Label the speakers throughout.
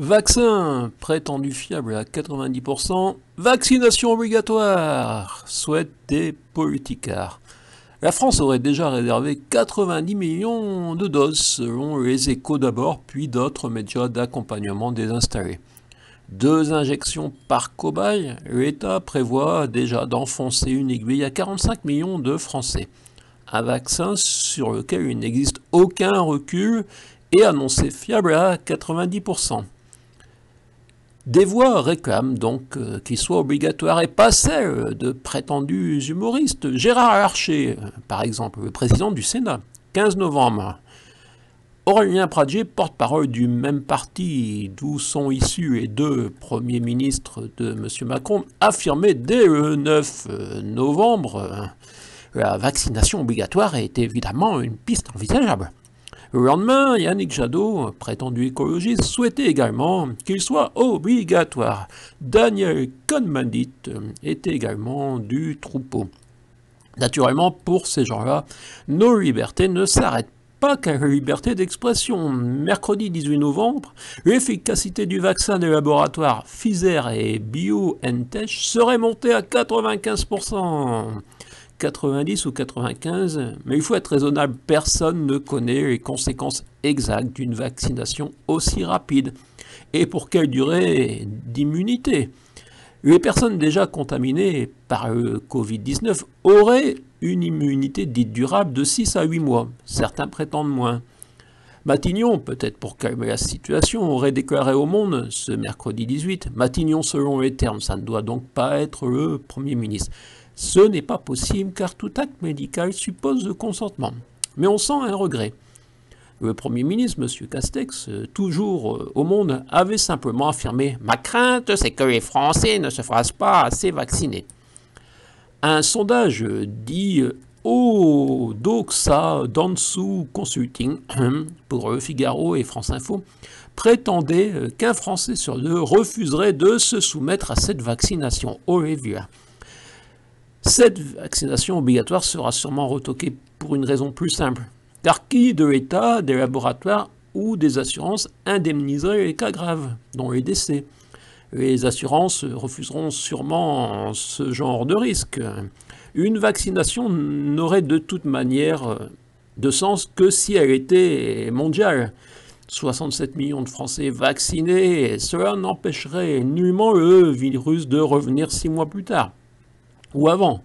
Speaker 1: Vaccin prétendu fiable à 90%, vaccination obligatoire, souhaitent des politicards. La France aurait déjà réservé 90 millions de doses, selon les Échos d'abord, puis d'autres médias d'accompagnement désinstallés. 2 injections par cobaye, l'État prévoit déjà d'enfoncer une aiguille à 45 millions de Français. Un vaccin sur lequel il n'existe aucun recul et annoncé fiable à 90%. Des voix réclament donc qu'il soit obligatoire et pas celle de prétendus humoristes. Gérard Larcher, par exemple, le président du Sénat, 15 novembre. Aurélien Pradier, porte-parole du même parti d'où sont issus les 2 premiers ministres de M. Macron, affirmait dès le 9 novembre la vaccination obligatoire est évidemment une piste envisageable. Le lendemain, Yannick Jadot, prétendu écologiste, souhaitait également qu'il soit obligatoire. Daniel Cohn-Bendit était également du troupeau. Naturellement, pour ces gens-là, nos libertés ne s'arrêtent pas qu'à la liberté d'expression. Mercredi 18 novembre, l'efficacité du vaccin des laboratoires Pfizer et BioNTech serait montée à 95%. 90 ou 95, mais il faut être raisonnable, personne ne connaît les conséquences exactes d'une vaccination aussi rapide. Et pour quelle durée d'immunité? Les personnes déjà contaminées par le Covid-19 auraient une immunité dite durable de 6 à 8 mois, certains prétendent moins. Matignon, peut-être pour calmer la situation, aurait déclaré au Monde ce mercredi 18, Matignon selon les termes, ça ne doit donc pas être le Premier ministre. Ce n'est pas possible car tout acte médical suppose le consentement. Mais on sent un regret. Le Premier ministre, M. Castex, toujours au Monde, avait simplement affirmé « Ma crainte, c'est que les Français ne se fassent pas assez vacciner ». Un sondage dit Odoxa Dansu Consulting pour Le Figaro et France Info prétendait qu'un Français sur 2 refuserait de se soumettre à cette vaccination. Olivia. Cette vaccination obligatoire sera sûrement retoquée pour une raison plus simple. Car qui de l'État, des laboratoires ou des assurances indemniserait les cas graves, dont les décès? Les assurances refuseront sûrement ce genre de risque. Une vaccination n'aurait de toute manière de sens que si elle était mondiale. 67 millions de Français vaccinés, cela n'empêcherait nullement le virus de revenir 6 mois plus tard. Ou avant.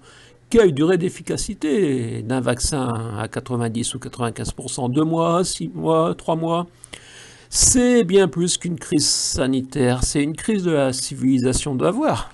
Speaker 1: Quelle durée d'efficacité d'un vaccin à 90 ou 95%? 2 mois, 6 mois, 3 mois? C'est bien plus qu'une crise sanitaire, c'est une crise de la civilisation d'avoir.